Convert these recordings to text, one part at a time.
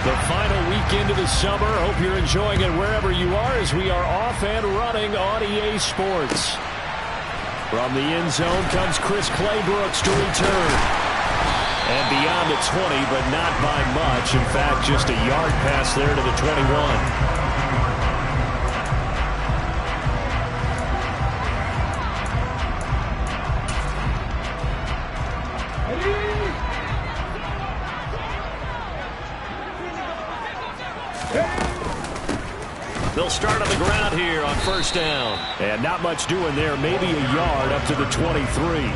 The final week into the summer. Hope you're enjoying it wherever you are as we are off and running on EA Sports. From the end zone comes Chris Claybrooks to return. And beyond the 20, but not by much. In fact, just a yard pass there to the 21. They'll start on the ground here on first down. And not much doing there. Maybe a yard up to the 23.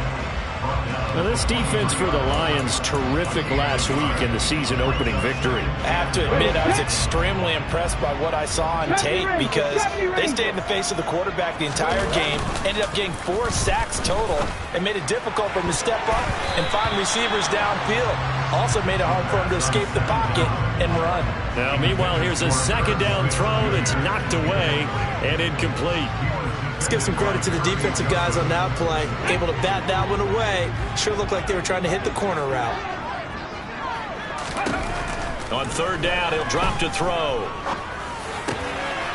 Now, this defense for the Lions, terrific last week in the season-opening victory. I have to admit, I was extremely impressed by what I saw on tape because they stayed in the face of the quarterback the entire game, ended up getting 4 sacks total, and made it difficult for him to step up and find receivers downfield. Also made it hard for him to escape the pocket and run. Now, meanwhile, here's a second down throw that's knocked away and incomplete. Let's give some credit to the defensive guys on that play. Able to bat that one away. Sure looked like they were trying to hit the corner route. On third down, he'll drop to throw.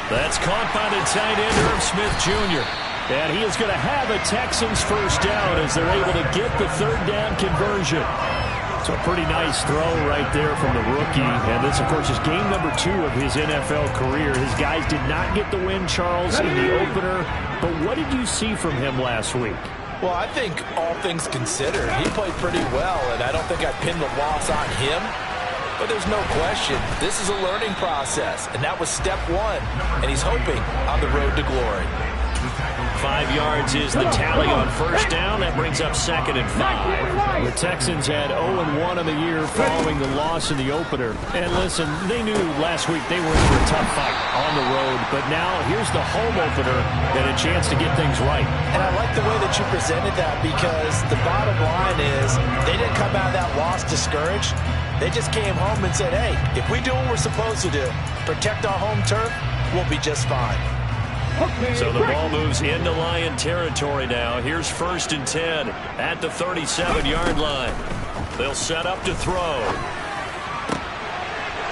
That's caught by the tight end, Irv Smith Jr. And he is going to have a Texans first down as they're able to get the third down conversion. So a pretty nice throw right there from the rookie. And this, of course, is game number 2 of his NFL career. His guys did not get the win, Charles, in the opener. But what did you see from him last week? Well, I think all things considered, he played pretty well, and I don't think I pinned the loss on him. But there's no question, this is a learning process, and that was step 1, and he's hoping on the road to glory. 5 yards is the tally on first down. That brings up second and 5. The Texans had 0-1 on the year following the loss in the opener. And listen, they knew last week they were in for a tough fight on the road. But now here's the home opener and a chance to get things right. And I like the way that you presented that because the bottom line is they didn't come out of that loss discouraged. They just came home and said, hey, if we do what we're supposed to do, protect our home turf, we'll be just fine. So the ball moves into Lion territory now. Here's first and 10 at the 37-yard line. They'll set up to throw. All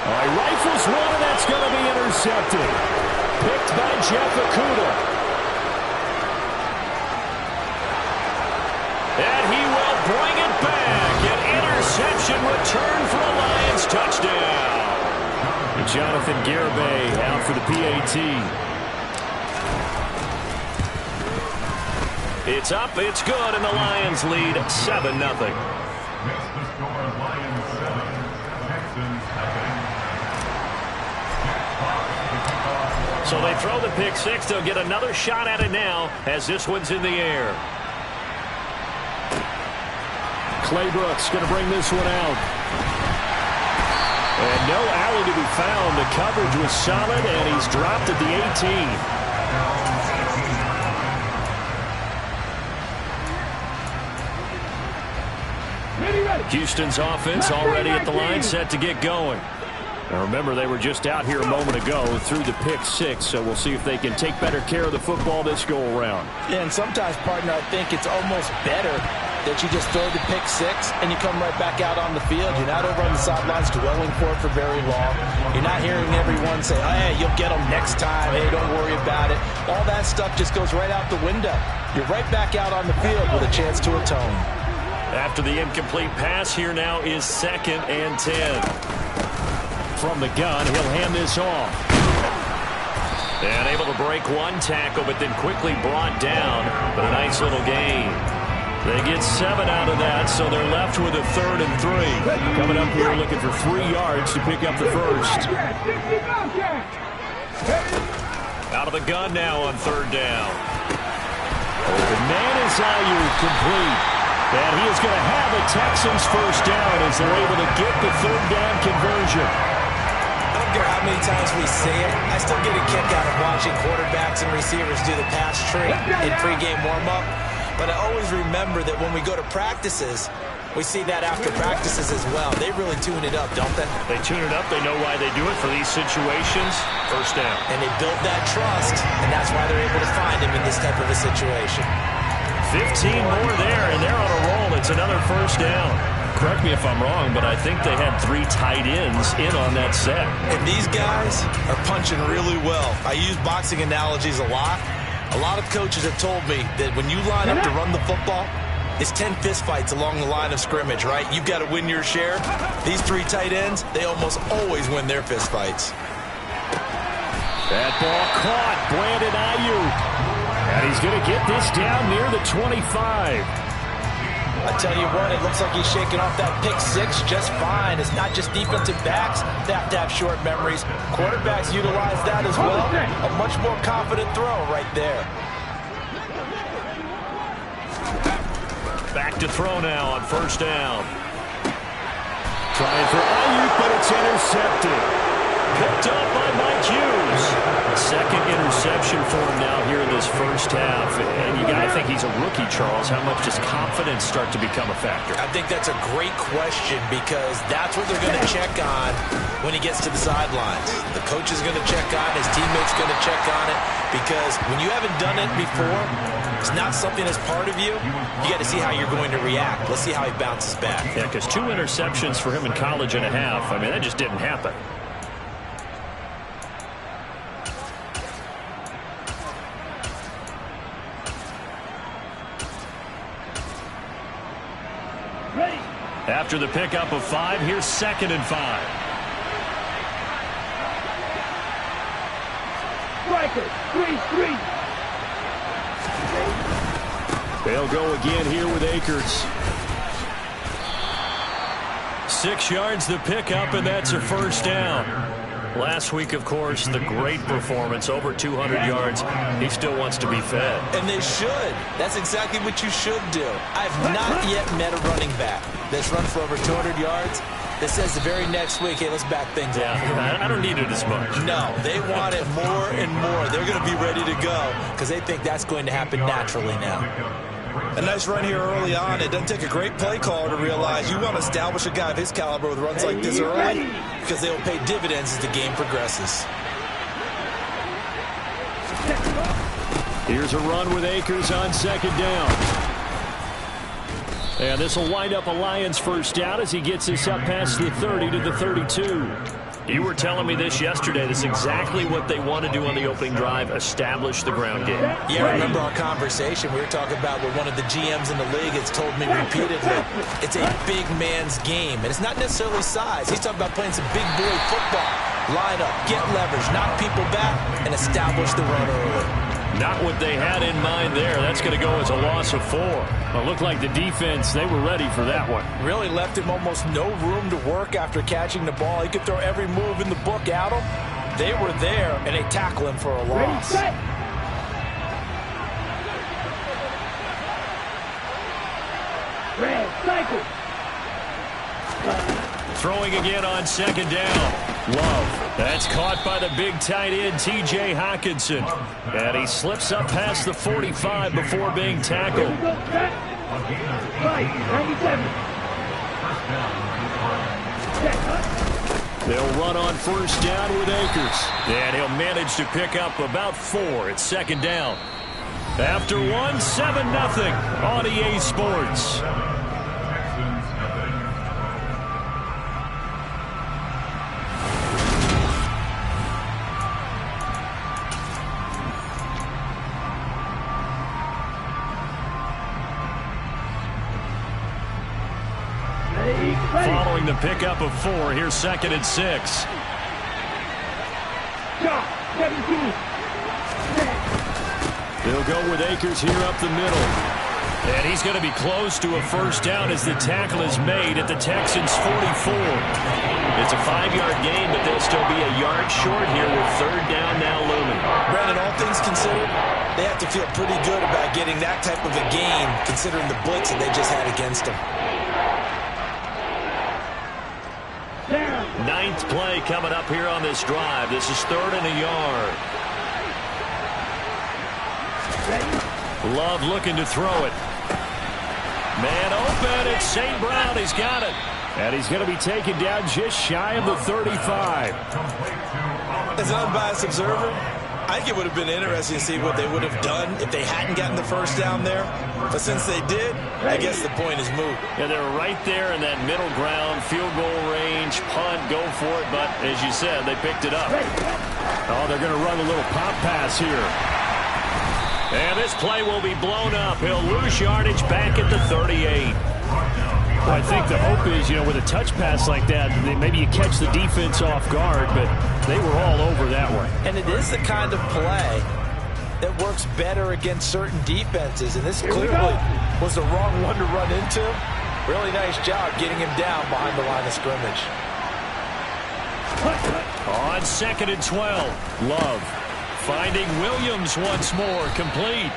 right, rifles one, and that's going to be intercepted. Picked by Jeff Okudah. And he will bring it back. An interception return for a Lions touchdown. And Jonathan Garibay out for the PAT. It's up, it's good, and the Lions lead 7-0. So they throw the pick six. They'll get another shot at it now as this one's in the air. Claybrooks going to bring this one out. And no alley to be found. The coverage was solid, and he's dropped at the 18. Houston's offense already at the line, set to get going. Now remember, they were just out here a moment ago through the pick six, so we'll see if they can take better care of the football this go-around. Yeah, and sometimes, partner, I think it's almost better that you just throw the pick six and you come right back out on the field. You're not over on the sidelines dwelling for it for very long. You're not hearing everyone say, oh, hey, you'll get them next time. Hey, don't worry about it. All that stuff just goes right out the window. You're right back out on the field with a chance to atone. After the incomplete pass, here now is second and 10. From the gun, he'll hand this off. And able to break one tackle, but then quickly brought down. But a nice little gain. They get 7 out of that, so they're left with a 3rd and 3. Coming up here looking for 3 yards to pick up the first. Out of the gun now on 3rd down. Open man is Ayuk, complete. And he is going to have a Texans first down as they're able to get the 3rd down conversion. I don't care how many times we say it, I still get a kick out of watching quarterbacks and receivers do the pass tree in pregame warm-up. But I always remember that when we go to practices, we see that after practices as well. They really tune it up, don't they? They tune it up. They know why they do it for these situations. First down. And they build that trust, and that's why they're able to find him in this type of a situation. 15 more there, and they're on a roll. It's another first down. correct me if I'm wrong, but I think they had 3 tight ends in on that set. And these guys are punching really well. I use boxing analogies a lot. A lot of coaches have told me that when you line up to run the football, it's 10 fistfights along the line of scrimmage, right? You've got to win your share. These 3 tight ends, they almost always win their fistfights. That ball caught. Brandon Ayuk. And he's going to get this down near the 25. I tell you what, it looks like he's shaking off that pick 6 just fine. It's not just defensive backs that have to have short memories. Quarterbacks utilize that as well. A much more confident throw right there. Back to throw now on first down. Trying for Ayuk, but it's intercepted. Picked up by Mike Hughes. Second interception for him now here in this first half. And you got to think he's a rookie, Charles. How much does confidence start to become a factor? I think that's a great question because that's what they're going to check on when he gets to the sidelines. The coach is going to check on it. His teammates going to check on it because when you haven't done it before, it's not something that's part of you. You got to see how you're going to react. Let's see how he bounces back. Yeah, because 2 interceptions for him in college and a half. I mean, that just didn't happen. After the pickup of 5, here's 2nd and 5. Striker, 3-3. They'll go again here with Akers. 6 yards the pickup, and that's a first down. Last week, of course, the great performance, over 200 yards. He still wants to be fed. And they should. That's exactly what you should do. I've not yet met a running back that's run for over 200 yards that says the very next week, hey, let's back things up. I don't need it as much. No, they want it more and more. They're going to be ready to go because they think that's going to happen naturally now. A nice run here early on. It doesn't take a great play caller to realize you want to establish a guy of his caliber with runs like this early because they will pay dividends as the game progresses. Here's a run with Akers on 2nd down. And this will wind up a Lions first down as he gets this up past the 30 to the 32. You were telling me this yesterday. This is exactly what they want to do on the opening drive, establish the ground game. Yeah, remember our conversation. We were talking about what one of the GMs in the league has told me repeatedly. It's a big man's game, and it's not necessarily size. He's talking about playing some big boy football. Line up, get leverage, knock people back, and establish the run early. Not what they had in mind there. That's going to go as a loss of 4. Well, it looked like the defense, they were ready for that one. Really left him almost no room to work after catching the ball. He could throw every move in the book at him. They were there, and they tackle him for a loss. Red, cycle. Throwing again on 2nd down. Love. That's caught by the big tight end, T.J. Hockenson. And he slips up past the 45 before being tackled. They'll run on first down with Akers. And he'll manage to pick up about 4 at 2nd down. After 1, 7-0 on EA Sports. Following the pickup of 4, here's 2nd and 6. They'll go with Akers here up the middle. And he's going to be close to a first down as the tackle is made at the Texans' 44. It's a 5-yard gain, but they'll still be a yard short here with 3rd down now looming. Brandon, all things considered, they have to feel pretty good about getting that type of a gain considering the blitz that they just had against them. 9th play coming up here on this drive. This is 3rd and a yard. Love looking to throw it. Man open. It's St. Brown. He's got it. And he's going to be taken down just shy of the 35. As an unbiased observer, I think it would have been interesting to see what they would have done if they hadn't gotten the first down there. But since they did, I guess the point is moot. Yeah, they were right there in that middle ground, field goal range, punt, go for it. But as you said, they picked it up. Oh, they're going to run a little pop pass here. And this play will be blown up. He'll lose yardage back at the 38. Well, I think the hope is, with a touch pass like that, maybe you catch the defense off guard, but they were all over that one. And it is the kind of play that works better against certain defenses, and this clearly was the wrong one to run into. Really nice job getting him down behind the line of scrimmage. On 2nd and 12, Love finding Williams once more, complete.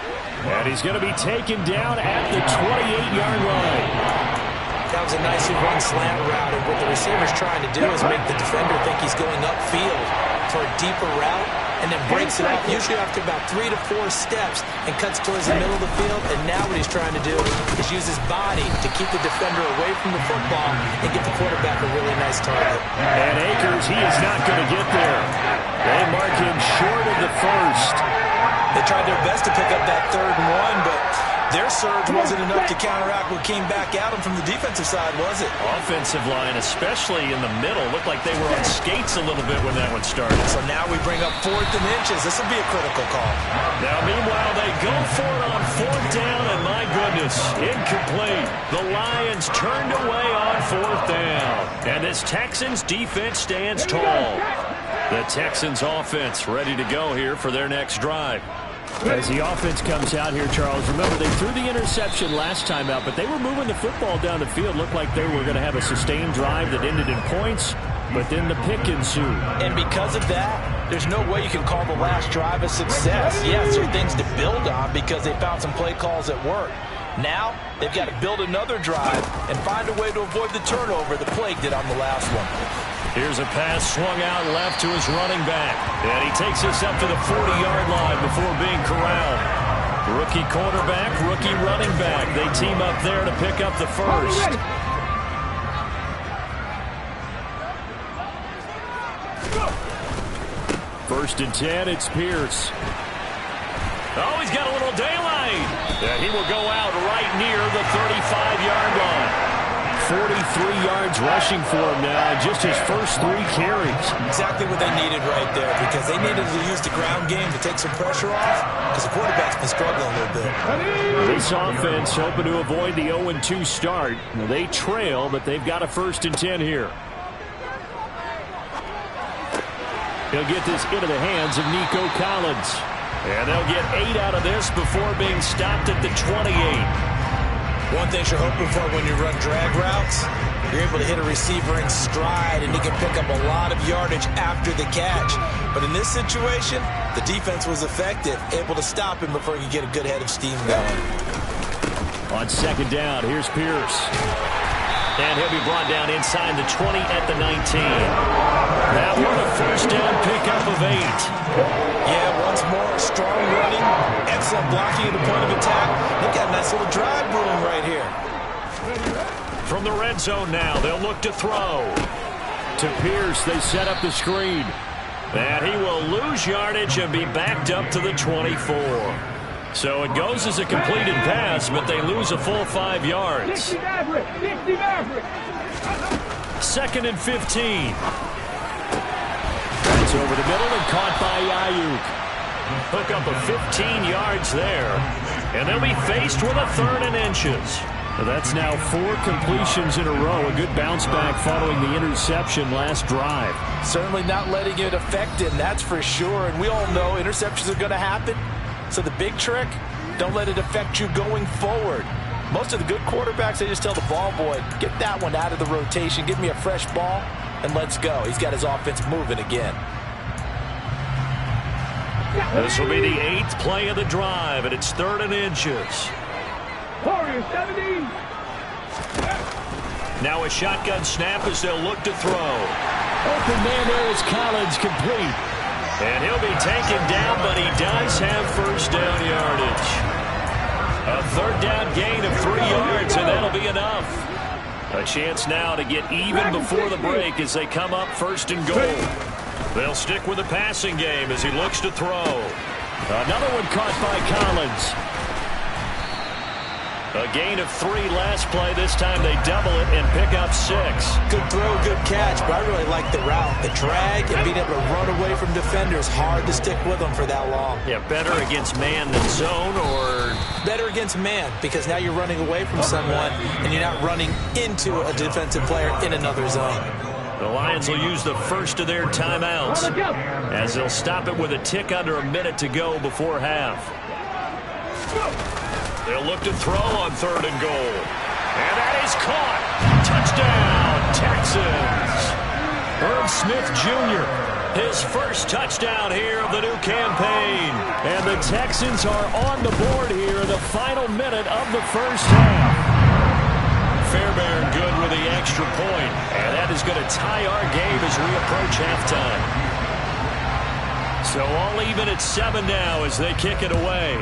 And he's going to be taken down at the 28-yard line. That was a nicely run slant route, and what the receiver's trying to do is make the defender think he's going upfield for a deeper route, and then breaks it off, usually after about 3 to 4 steps, and cuts towards the middle of the field. And now what he's trying to do is use his body to keep the defender away from the football and get the quarterback a really nice target. And Akers, he is not going to get there. They mark him short of the first. They tried their best to pick up that 3rd and 1, but their surge wasn't enough to counteract what came back at them from the defensive side, was it? Offensive line, especially in the middle, looked like they were on skates a little bit when that one started. So now we bring up 4th and inches. This will be a critical call. Now, meanwhile, they go for it on 4th down, and my goodness, incomplete. The Lions turned away on 4th down. And this Texans defense stands tall. The Texans offense ready to go here for their next drive. As the offense comes out here, Charles, remember they threw the interception last time out, but they were moving the football down the field. Looked like they were going to have a sustained drive that ended in points, but then the pick ensued. And because of that, there's no way you can call the last drive a success. Yes, there are things to build on because they found some play calls that work. Now, they've got to build another drive and find a way to avoid the turnover the plague did on the last one. Here's a pass swung out left to his running back. And he takes us up to the 40-yard line before being corralled. Rookie quarterback, rookie running back. They team up there to pick up the first. First and 10, it's Pierce. Oh, he's got a little daylight. And he will go out right near the 35-yard line. 43 yards rushing for him now, just his first 3 carries. Exactly what they needed right there, because they needed to use the ground game to take some pressure off, because the quarterback's been struggling a little bit. This offense hoping to avoid the 0-2 start. They trail, but they've got a 1st and 10 here. He'll get this into the hands of Nico Collins. And they'll get 8 out of this before being stopped at the 28. One thing you're hoping for when you run drag routes, you're able to hit a receiver in stride, and he can pick up a lot of yardage after the catch. But in this situation, the defense was effective, able to stop him before he could get a good head of steam going. On 2nd down, here's Pierce. And he'll be brought down inside the 20 at the 19. That one a 1st down pickup of 8. Yeah, once more, strong running, excellent blocking at the point of attack. They've got a nice little drive brewing right here. From the red zone now, they'll look to throw. To Pierce, they set up the screen. And he will lose yardage and be backed up to the 24. So it goes as a completed pass, but they lose a full 5 yards. 2nd and 15. That's over the middle and caught by Ayuk. Hook up of 15 yards there. And they'll be faced with a 3rd and inches. That's now 4 completions in a row. A good bounce back following the interception last drive. Certainly not letting it affect him, that's for sure. And we all know interceptions are going to happen. So the big trick, don't let it affect you going forward. Most of the good quarterbacks, they just tell the ball boy, get that one out of the rotation, give me a fresh ball, and let's go. He's got his offense moving again. This will be the 8th play of the drive, and it's 3rd and inches. Warriors 70. Now a shotgun snap as they'll look to throw. Open man there is Collins, complete. And he'll be taken down, but he does have 1st down yardage. A 3rd down gain of 3 yards, and that'll be enough. A chance now to get even before the break as they come up 1st and goal. They'll stick with the passing game as he looks to throw. Another one caught by Collins. A gain of 3 last play. This time they double it and pick up 6. Good throw, good catch, but I really like the route. The drag and being able to run away from defenders. Hard to stick with them for that long. Yeah, better against man than zone, or? Better against man, because now you're running away from someone and you're not running into a defensive player in another zone. The Lions will use the first of their timeouts as they'll stop it with a tick under a minute to go before half. They'll look to throw on 3rd and goal. And that is caught. Touchdown, Texans. Herb Smith Jr., his first touchdown here of the new campaign. And the Texans are on the board here in the final minute of the first half. Fairbairn good with the extra point. And that is going to tie our game as we approach halftime. So all even at 7 now as they kick it away.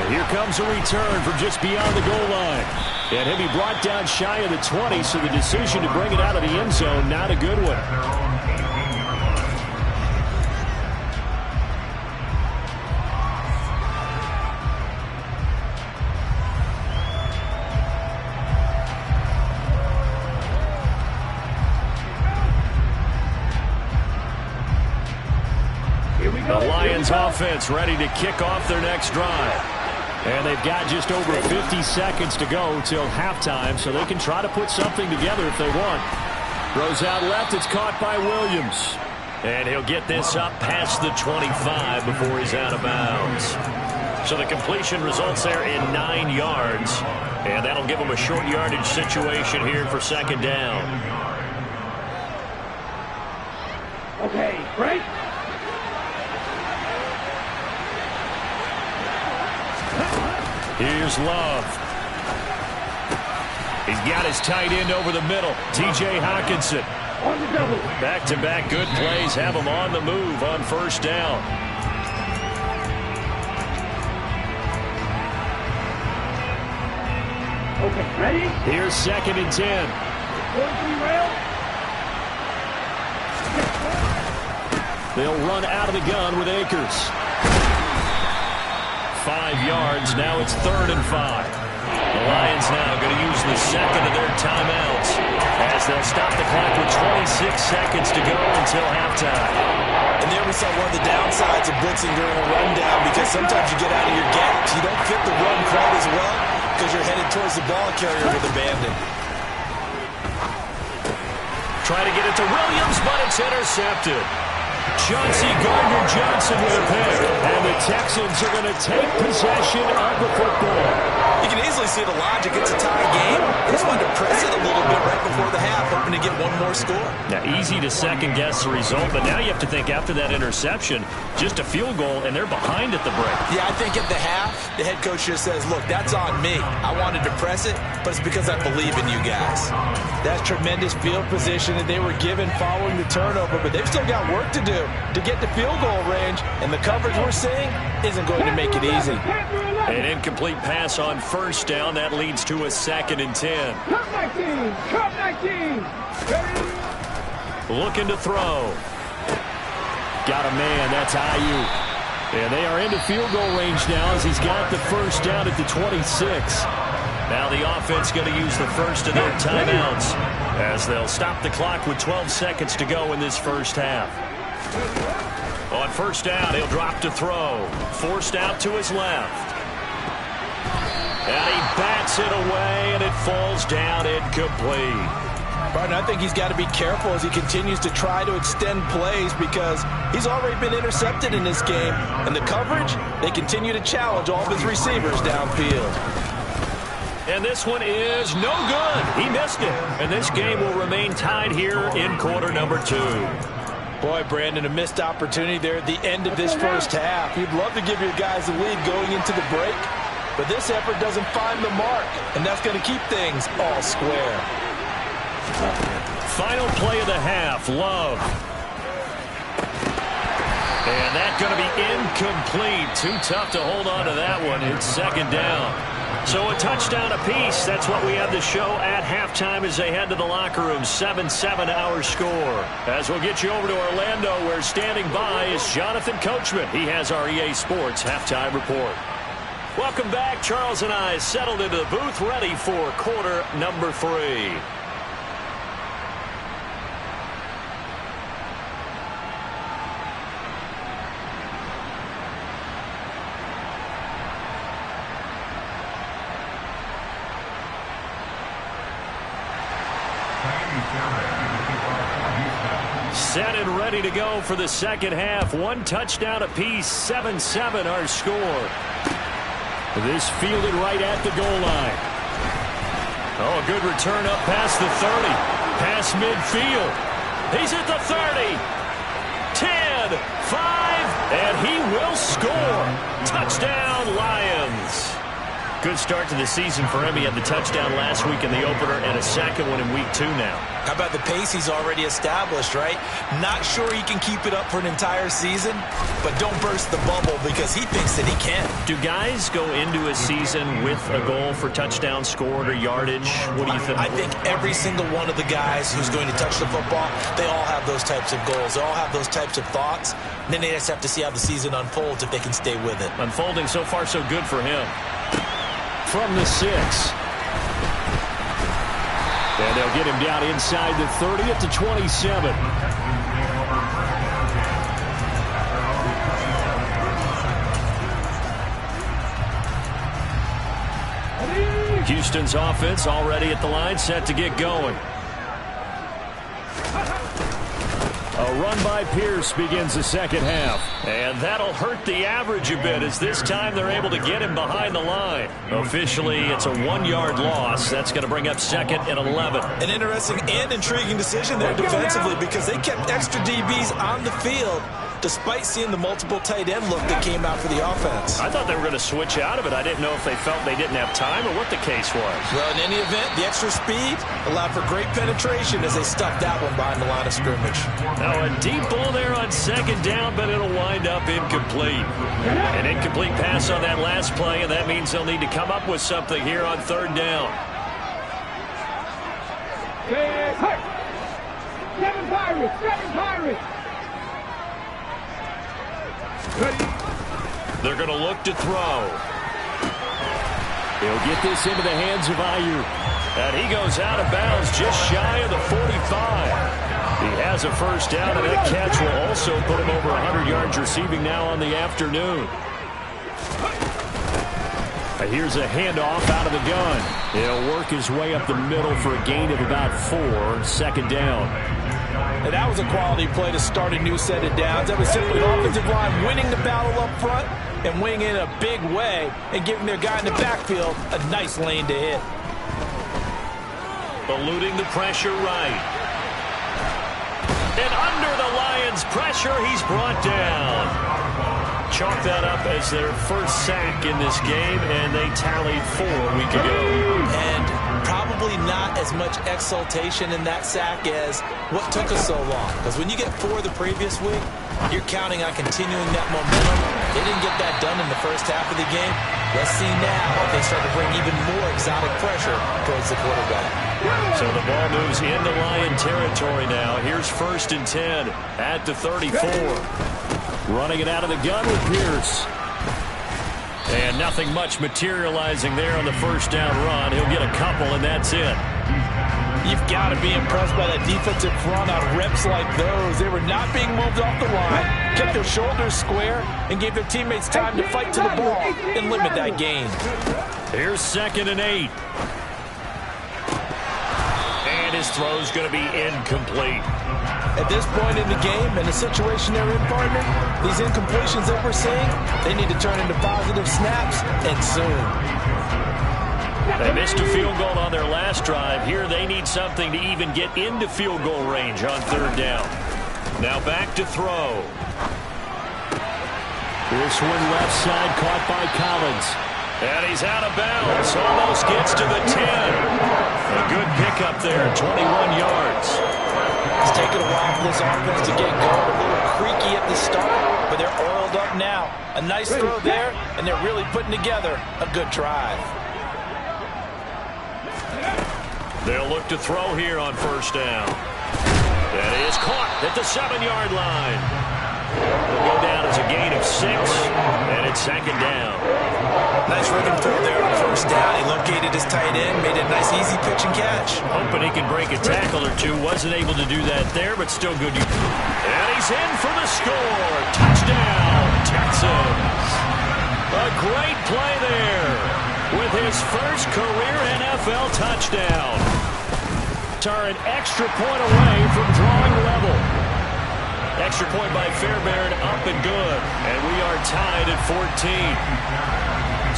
And here comes a return from just beyond the goal line. And he'll be brought down shy of the 20, so the decision to bring it out of the end zone, not a good one. The Lions offense ready to kick off their next drive. And they've got just over 50 seconds to go till halftime, so they can try to put something together if they want. Throws out left. It's caught by Williams. And he'll get this up past the 25 before he's out of bounds. So the completion results there in 9 yards. And that'll give him a short yardage situation here for 2nd down. Okay, break. Here's Love. He's got his tight end over the middle, T.J. Hockenson. On the double. Back-to-back good plays have him on the move on 1st down. Okay, ready? Here's 2nd and 10. Going to the rail. They'll run out of the gun with Akers. 5 yards. Now it's 3rd and 5. The Lions now going to use the 2nd of their timeouts as they'll stop the clock with 26 seconds to go until halftime. And there we saw one of the downsides of blitzing during a rundown, because sometimes you get out of your gaps. You don't fit the run quite as well because you're headed towards the ball carrier with abandon. Try to get it to Williams, but it's intercepted. Chauncey Gardner-Johnson with a pick. And the Texans are going to take possession of the football. You can easily see the logic. It's a tie game. They just wanted to press it a little bit right before the half, hoping to get one more score. Now, easy to second-guess the result, but now you have to think after that interception, just a field goal, and they're behind at the break. Yeah, I think at the half, the head coach just says, look, that's on me. I wanted to press it, but it's because I believe in you guys. That's tremendous field position that they were given following the turnover, but they've still got work to do to get to field goal range, and the coverage we're seeing isn't going to make it easy. An incomplete pass on 1st down. That leads to a 2nd and 10. Cut 19. Cut 19. Ready? Looking to throw. Got a man. That's Ayuk. And they are into field goal range now as he's got the 1st down at the 26. Now the offense going to use the first of their timeouts as they'll stop the clock with 12 seconds to go in this first half. On 1st down, he'll drop to throw. Forced out to his left. And he bats it away, and it falls down incomplete. Barton, I think he's got to be careful as he continues to try to extend plays, because he's already been intercepted in this game. And the coverage, they continue to challenge all of his receivers downfield. And this one is no good. He missed it. And this game will remain tied here in quarter number 2. Boy, Brandon, a missed opportunity there at the end of this first half. You'd love to give your guys the lead going into the break, but this effort doesn't find the mark, and that's going to keep things all square. Final play of the half, Love. And that's going to be incomplete. Too tough to hold on to that one. It's 2nd down. So a touchdown apiece. That's what we have to show at halftime as they head to the locker room. 7-7 our score. As we'll get you over to Orlando, where standing by is Jonathan Coachman. He has our EA Sports halftime report. Welcome back. Charles and I settled into the booth, ready for quarter number 3. Set and ready to go for the second half. One touchdown apiece. 7-7 our score. This fielded right at the goal line. Oh, a good return up past the 30. Past midfield. He's at the 30. 10, 5, and he will score. Touchdown, Lions. Good start to the season for him. He had the touchdown last week in the opener and a second one in week 2 now. How about the pace he's already established, right? Not sure he can keep it up for an entire season, but don't burst the bubble because he thinks that he can. Do guys go into a season with a goal for touchdown scored or yardage? What do you think? I think every single one of the guys who's going to touch the football, they all have those types of goals. They all have those types of thoughts. And then they just have to see how the season unfolds if they can stay with it. Unfolding so far so good for him. From the 6. And they'll get him down inside the 30 at the 27. Houston's offense already at the line, set to get going. A run by Pierce begins the second half. And that'll hurt the average a bit as this time they're able to get him behind the line. Officially, it's a 1-yard loss. That's going to bring up 2nd and 11. An interesting and intriguing decision there defensively because they kept extra DBs on the field despite seeing the multiple tight end look that came out for the offense. I thought they were going to switch out of it. I didn't know if they felt they didn't have time or what the case was. Well, in any event, the extra speed allowed for great penetration as they stuffed that one behind the line of scrimmage. Now a deep ball there on 2nd down, but it'll wind up incomplete. An incomplete pass on that last play, and that means they'll need to come up with something here on 3rd down. 7 Pirates! They're going to look to throw. He'll get this into the hands of Ayuk. And he goes out of bounds just shy of the 45. He has a first down, and that catch will also put him over 100 yards receiving now on the afternoon. Here's a handoff out of the gun. He'll work his way up the middle for a gain of about 4. 2nd down. And that was a quality play to start a new set of downs. That was simply an offensive line winning the battle up front and winning in a big way and giving their guy in the backfield a nice lane to hit. Eluding the pressure right. And under the Lions' pressure, he's brought down. Chalk that up as their first sack in this game, and they tallied 4 a week ago. And probably not as much exultation in that sack as what took us so long. Because when you get 4 the previous week, you're counting on continuing that momentum. They didn't get that done in the first half of the game. Let's see now if they start to bring even more exotic pressure towards the quarterback. So the ball moves into Lion territory now. Here's 1st and 10 at the 34. Running it out of the gun with Pierce. And nothing much materializing there on the first down run. He'll get a couple, and that's it. You've got to be impressed by that defensive front on reps like those. They were not being moved off the line, kept their shoulders square, and gave their teammates time to fight to the ball and limit that gain. Here's 2nd and 8. And his throw's going to be incomplete. At this point in the game and the situation they're in, partner, these incompletions that we're seeing, they need to turn into positive snaps, and soon. They missed a field goal on their last drive. Here they need something to even get into field goal range on 3rd down. Now back to throw. This one left side caught by Collins. And he's out of bounds. Almost gets to the 10. A good pickup there, 21 yards. It's taken a while for this offense to get going. A little creaky at the start, but they're oiled up now. A nice throw there, and they're really putting together a good drive. They'll look to throw here on first down. That is caught at the 7-yard line. They'll go down as a gain of 6, and it's second down. Nice rhythm throw there on first down. He located his tight end, made a nice easy pitch and catch. Hoping he can break a tackle or two. Wasn't able to do that there, but still good. And he's in for the score. Touchdown, Texans. A great play there with his first career NFL touchdown. Turn an extra point away from drawing level. Extra point by Fairbairn, up and good. And we are tied at 14.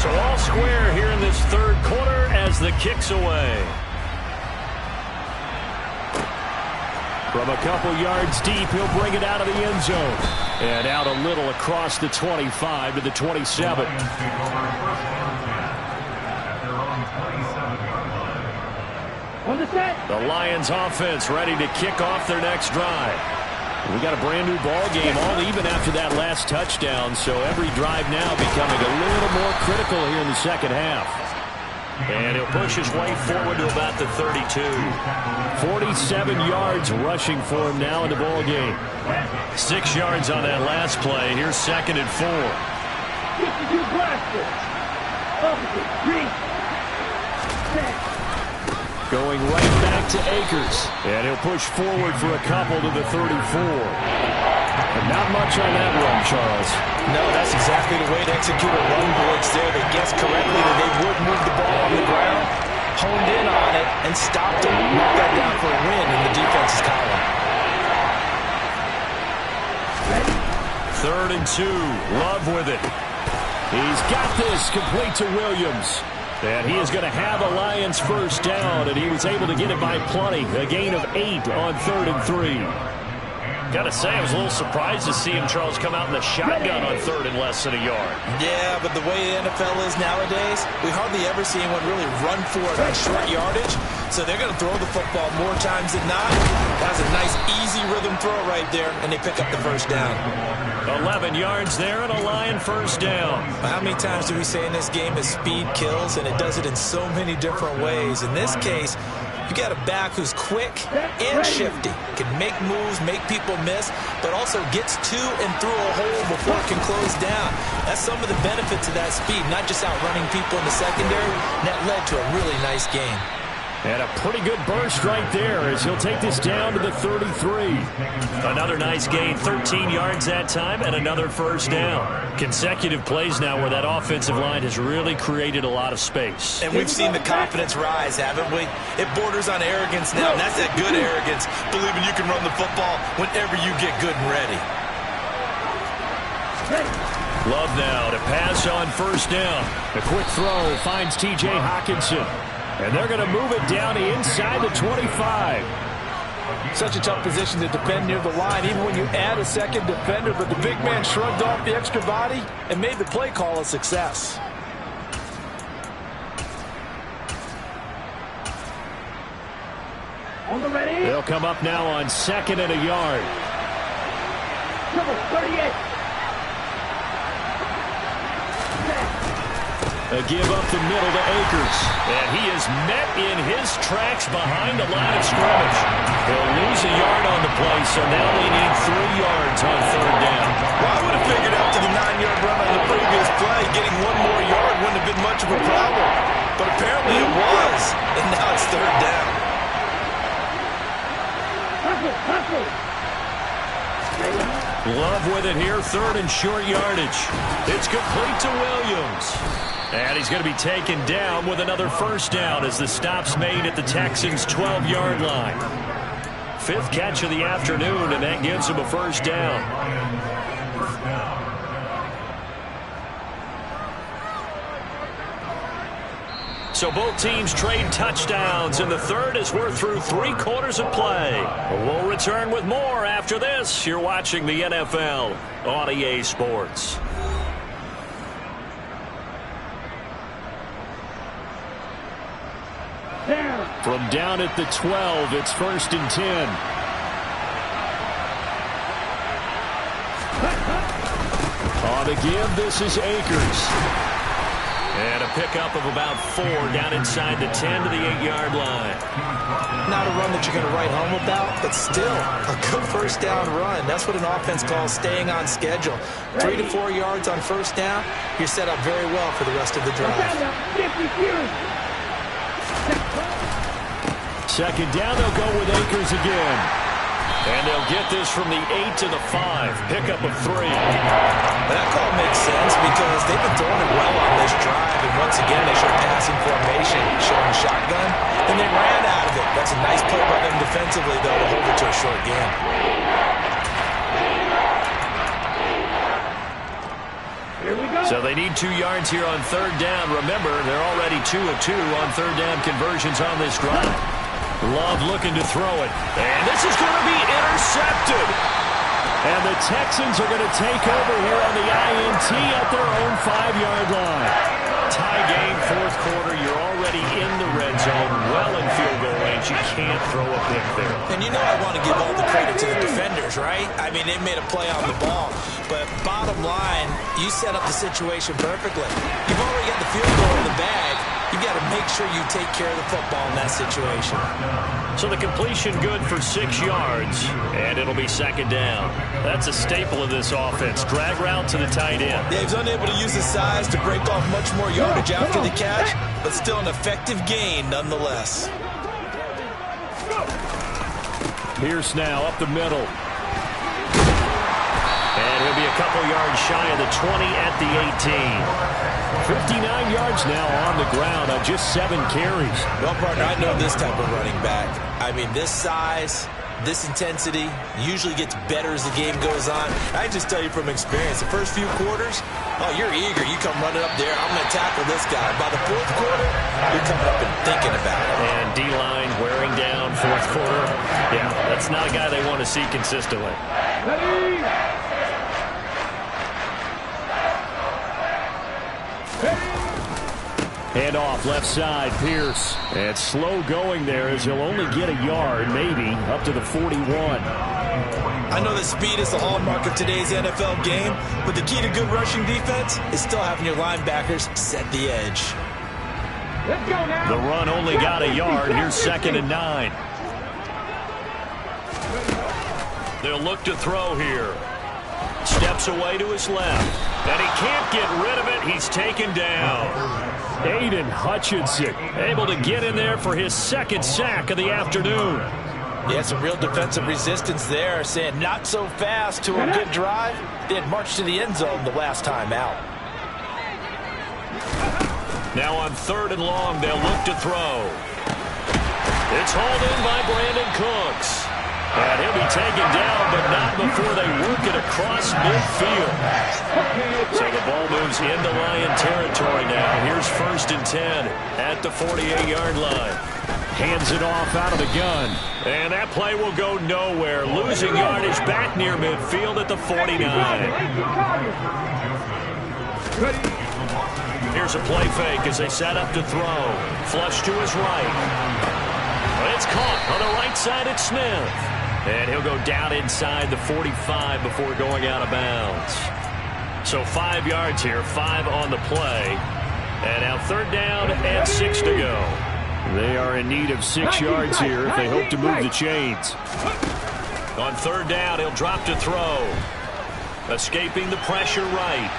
So all square here in this third quarter as the kick's away. From a couple yards deep, he'll bring it out of the end zone. And out a little across the 25 to the 27. On the set. The Lions offense ready to kick off their next drive. We got a brand new ball game, all even after that last touchdown, so every drive now becoming a little more critical here in the second half. And he'll push his way forward to about the 32. 47 yards rushing for him now in the ball game. 6 yards on that last play. Here's second and 4. 52 blaster. Opposite. Green. Set. Going right back to Akers. And he'll push forward for a couple to the 34. And not much on that run, Charles. No, that's exactly the way to execute a run blitz there. They guessed correctly that they would move the ball on the ground, honed in on it, and stopped him. Knocked that down for a win in the defense's column. 3rd and 2. Love with it. He's got this complete to Williams. And he is going to have a Lions first down, and he was able to get it by plenty. A gain of 8 on 3rd and 3. Got to say, I was a little surprised to see him, Charles, come out in the shotgun on 3rd and less than a yard. Yeah, but the way the NFL is nowadays, we hardly ever see anyone really run for it on short yardage. So they're going to throw the football more times than not. That's a nice, easy rhythm throw right there, and they pick up the first down. 11 yards there and a Lion first down. How many times do we say in this game that speed kills, and it does it in so many different ways? In this case, you got a back who's quick and shifty, can make moves, make people miss, but also gets to and through a hole before it can close down. That's some of the benefits of that speed, not just outrunning people in the secondary. That led to a really nice game. And a pretty good burst right there as he'll take this down to the 33. Another nice gain, 13 yards that time, and another first down. Consecutive plays now where that offensive line has really created a lot of space. And we've seen the confidence rise, haven't we? It borders on arrogance now, and that's that good arrogance, believing you can run the football whenever you get good and ready. Love now to pass on first down. A quick throw finds T.J. Hockenson. And they're going to move it down the inside the 25. Such a tough position to defend near the line, even when you add a second defender. But the big man shrugged off the extra body and made the play call a success. On the ready. They'll come up now on 2nd and a yard. Double 38. A give up the middle to Akers. And he is met in his tracks behind the line of scrimmage. He'll lose a yard on the play, so now they need 3 yards on 3rd down. Well, I would have figured after the 9-yard run on the previous play, getting 1 more yard wouldn't have been much of a problem. But apparently it was, and now it's 3rd down. Love with it here, 3rd and short yardage. It's complete to Williams. And he's going to be taken down with another first down as the stop's made at the Texans' 12-yard line. 5th catch of the afternoon, and that gives him a first down. So both teams trade touchdowns, and the third as we're through 3 quarters of play. We'll return with more after this. You're watching the NFL on EA Sports. From down at the 12, it's 1st and 10. On the give, this is Akers. And a pickup of about 4 down inside the 10 to the 8-yard line. not a run that you're going to write home about, but still a good first down run. That's what an offense calls staying on schedule. 3 to 4 yards on first down, you're set up very well for the rest of the drive. Second down, they'll go with Akers again. And they'll get this from the 8 to the 5. Pickup of 3. That call makes sense because they've been throwing it well on this drive. And once again, they showed passing formation, showing a shotgun, and they ran out of it. That's a nice play by them defensively, though, to hold it to a short gain. Here we go. So they need 2 yards here on third down. Remember, they're already 2 of 2 on third down conversions on this drive. Love looking to throw it. And this is going to be intercepted. And the Texans are going to take over here on the INT at their own 5-yard line. Tie game, fourth quarter. You're already in the red zone, well in field goal range. You can't throw a pick there. And you know I want to give all the credit to the defenders, right? I mean, they made a play on the ball. But bottom line, you set up the situation perfectly. You've already got the field goal in the bag. You've got to make sure you take care of the football in that situation. So the completion good for 6 yards, and it'll be second down. That's a staple of this offense. Drag route to the tight end. Yeah, he's unable to use his size to break off much more yardage after the catch, but still an effective gain nonetheless. Pierce now up the middle. And he'll be a couple yards shy of the 20 at the 18. 59 yards now on the ground on just 7 carries. Well, partner, I know this type of running back. I mean, this size, this intensity usually gets better as the game goes on. I just tell you from experience, the first few quarters, oh, you're eager. You come running up there, I'm going to tackle this guy. By the fourth quarter, you're coming up and thinking about it. And D-line wearing down fourth quarter. Yeah, that's not a guy they want to see consistently. Ready? Hand off left side, Pierce. And slow going there as he'll only get a yard, maybe, up to the 41. I know that speed is the hallmark of today's NFL game, but the key to good rushing defense is still having your linebackers set the edge. Let's go now. The run only got a yard. Here's 2nd and 9. They'll look to throw here. Steps away to his left. And he can't get rid of it. He's taken down. Aiden Hutchinson able to get in there for his 2nd sack of the afternoon. Yeah, some real defensive resistance there, saying not so fast to a good drive. They had marched to the end zone the last time out. Now on 3rd and long, they'll look to throw. It's hauled in by Brandon Cooks. And he'll be taken down, but not before they work it across midfield. So the ball moves into Lion territory now. Here's 1st and 10 at the 48-yard line. Hands it off out of the gun. And that play will go nowhere. Losing yardage back near midfield at the 49. Here's a play fake as they set up to throw. Flush to his right. It's caught on the right side at Smith. And he'll go down inside the 45 before going out of bounds. So 5 yards here, 5 on the play. And now 3rd down and 6 to go. They are in need of 6 yards here if they hope to move the chains. On 3rd down, he'll drop to throw. Escaping the pressure right.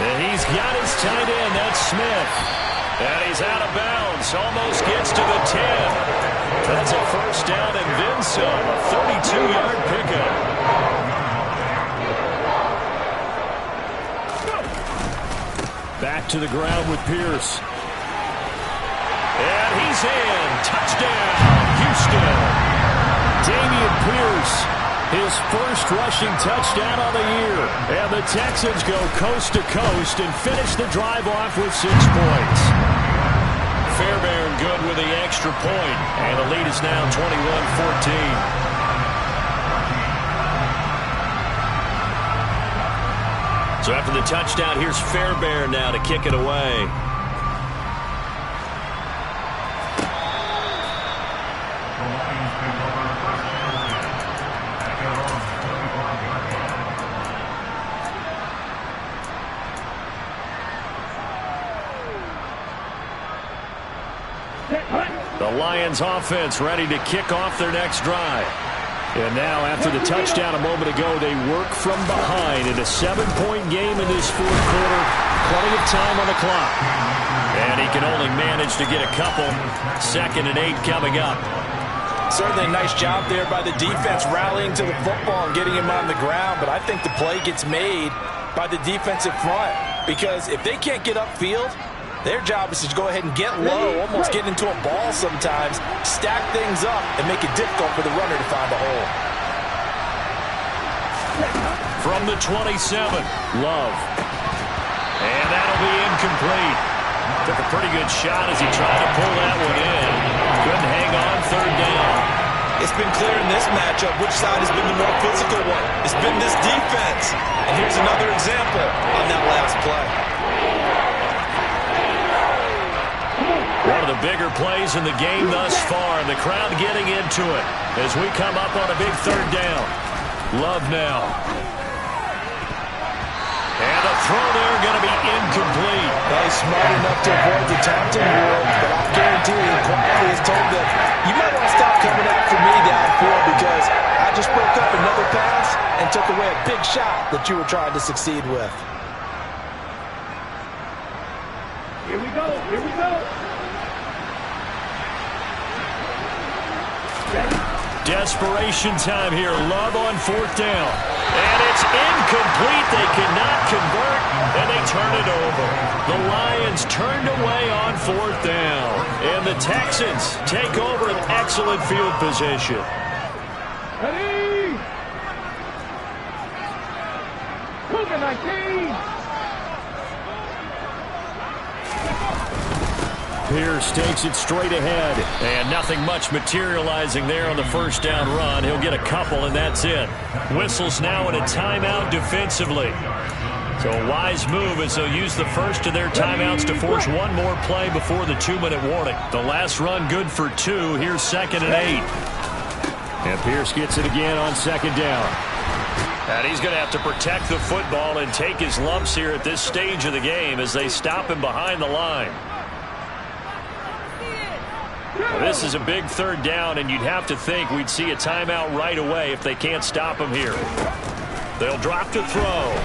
And he's got his tight end, that's Smith. And he's out of bounds, almost gets to the 10. That's a 1st down and then some, a 32-yard pickup. Back to the ground with Pierce. And he's in. Touchdown, Houston. Damian Pierce, his first rushing touchdown of the year. And the Texans go coast to coast and finish the drive off with 6 points. Fairbairn good with the extra point, and the lead is now 21-14. So after the touchdown, here's Fairbairn now to kick it away. The Lions offense ready to kick off their next drive. And now, after the touchdown a moment ago, they work from behind in a 7-point game in this fourth quarter. Plenty of time on the clock. And he can only manage to get a couple. 2nd and 8 coming up. Certainly a nice job there by the defense rallying to the football and getting him on the ground. But I think the play gets made by the defensive front. Because if they can't get upfield, their job is to go ahead and get low, almost get into a ball sometimes, stack things up, and make it difficult for the runner to find a hole. From the 27, Love. And that'll be incomplete. Took a pretty good shot as he tried to pull that one in. Couldn't hang on 3rd down. It's been clear in this matchup which side has been the more physical one. It's been this defense. And here's another example on that last play. One of the bigger plays in the game thus far, and the crowd getting into it as we come up on a big 3rd down. Love now. And the throw there going to be incomplete. He's smart enough to avoid the taunting rule, but I'll guarantee you he quietly has told them, you might want to stop coming after me downfield because I just broke up another pass and took away a big shot that you were trying to succeed with. Here we go. Here we go. Desperation time here. Love on 4th down. And it's incomplete. They cannot convert, and they turn it over. The Lions turned away on 4th down. And the Texans take over an excellent field position. Ready? Cougar 19. Pierce takes it straight ahead. And nothing much materializing there on the 1st down run. He'll get a couple, and that's it. Whistles now in a timeout defensively. So a wise move as they'll use the first of their timeouts to force one more play before the 2-minute warning. The last run good for 2. Here's 2nd and 8. And Pierce gets it again on 2nd down. And he's going to have to protect the football and take his lumps here at this stage of the game as they stop him behind the line. Well, this is a big 3rd down, and you'd have to think we'd see a timeout right away if they can't stop him here. They'll drop to throw.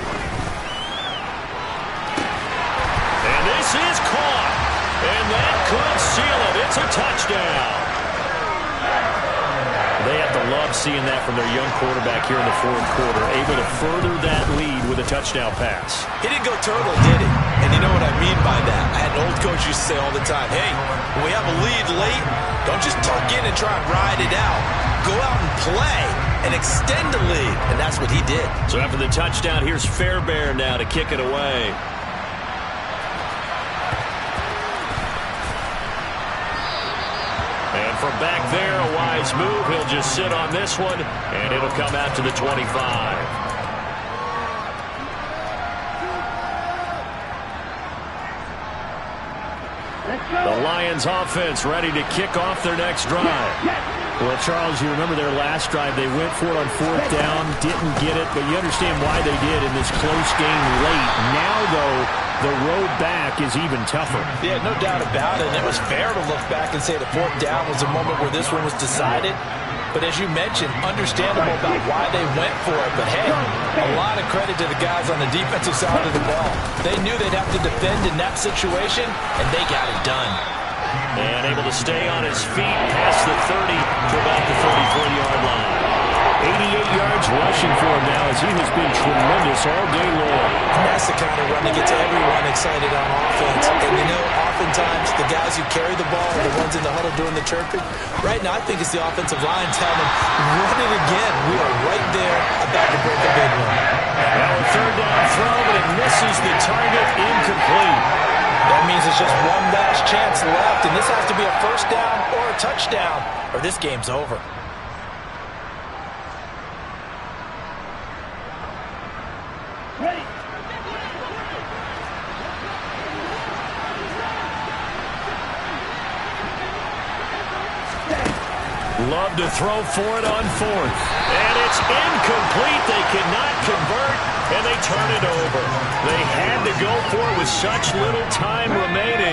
And this is caught. And that could seal it. It's a touchdown. They have to love seeing that from their young quarterback here in the 4th quarter, able to further that lead with a touchdown pass. He didn't go turtle, did he? And you know what I mean by that. I had an old coach used to say all the time, hey, when we have a lead late, don't just tuck in and try and ride it out. Go out and play and extend the lead. And that's what he did. So after the touchdown, here's Fairbairn now to kick it away. And from back there, a wise move. He'll just sit on this one, and it'll come out to the 25. The Lions offense ready to kick off their next drive. Well, Charles, you remember their last drive. They went for it on 4th down, didn't get it, but you understand why they did in this close game late. Now, though, the road back is even tougher. Yeah, no doubt about it. And it was fair to look back and say the 4th down was a moment where this one was decided. But as you mentioned, understandable about why they went for it. But, hey, a lot of credit to the guys on the defensive side of the ball. They knew they'd have to defend in that situation, and they got it done. And able to stay on his feet past the 30 to about the 34-yard line. 88 yards rushing for him now as he has been tremendous all day long. And that's the kind of run that gets everyone excited on offense. And you know, oftentimes the guys who carry the ball are the ones in the huddle doing the chirping. Right now I think it's the offensive line telling them, run it again. We are right there about to break a big one. Now a 3rd down throw, but it misses the target, incomplete. That means it's just one last chance left, and this has to be a 1st down or a touchdown, or this game's over. Ready. Love to throw for it on 4th. And it's incomplete. They cannot convert, and they turn it over. They had to go for it with such little time remaining.